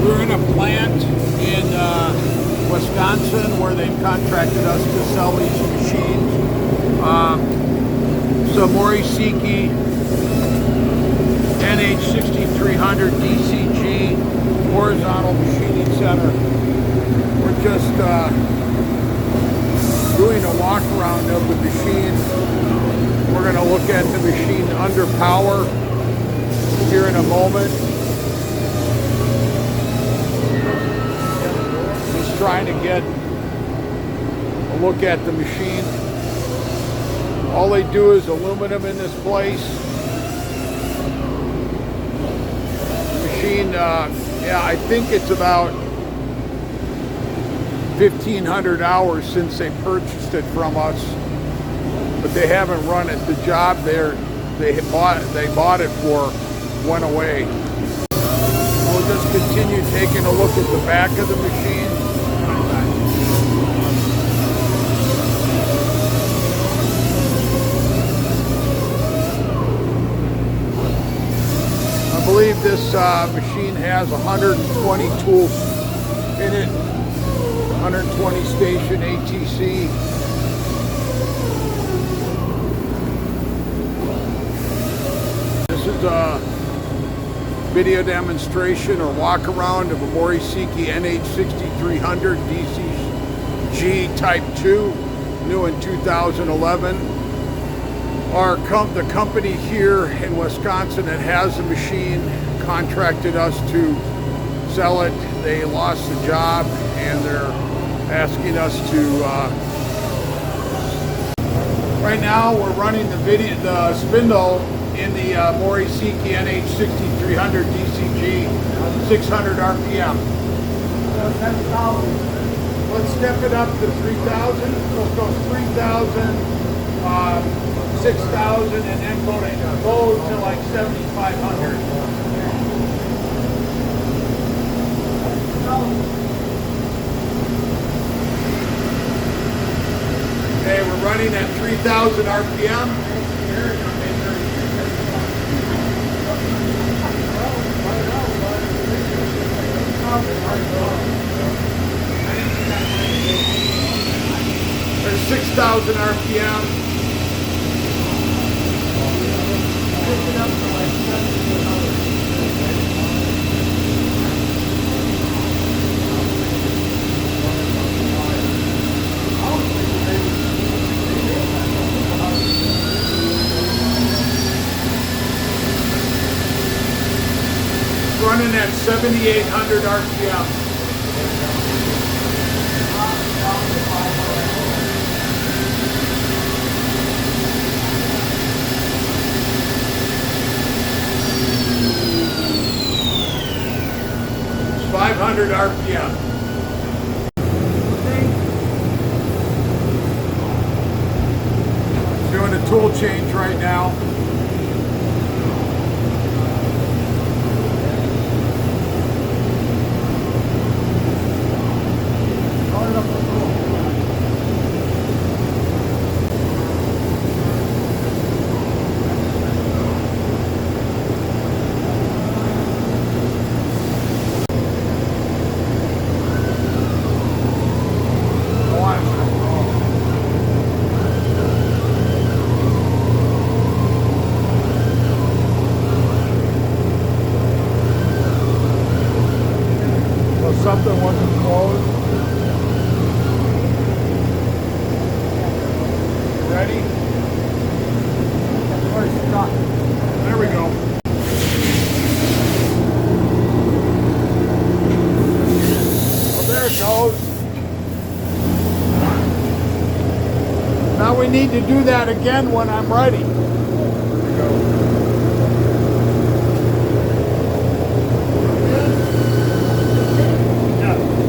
We're in a plant in Wisconsin where they've contracted us to sell these machines. So Mori Seiki NH-6300DCG horizontal machining center. We're just doing a walk around of the machine. We're going to look at the machine under power here in a moment. Just trying to get a look at the machine. All they do is aluminum in this place. The machine, yeah, I think it's about 1,500 hours since they purchased it from us, but they haven't run it. The job they bought it for went away. We'll just continue taking a look at the back of the machine. I believe this machine has 120 tools in it, 120 station ATC. This is a video demonstration or walk around of a Mori Seiki NH-6300DCG Type 2, new in 2011. The company here in Wisconsin that has the machine contracted us to sell it. They lost the job and they're asking us to. Right now, we're running the spindle in the Mori Seiki NH-6300DCG, 600 RPM. Let's step it up to 3,000. Let's go 3,000, 6,000, and then go to like 7,500. Okay, we're running at 3,000 RPM. There's 6,000 RPM. Running at 7,800 RPM. It's 500 RPM. Doing a tool change right now. Something wasn't closed. Ready? There we go. Well, there it goes. Now we need to do that again when I'm ready. There we go.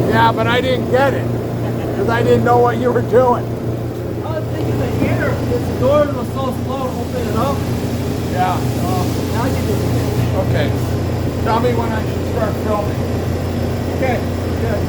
Yeah, but I didn't get it because I didn't know what you were doing. I was thinking the heater, this door was so slow to open it up. Yeah. Now you do it. Okay. Tell me when I should start filming. Okay, good.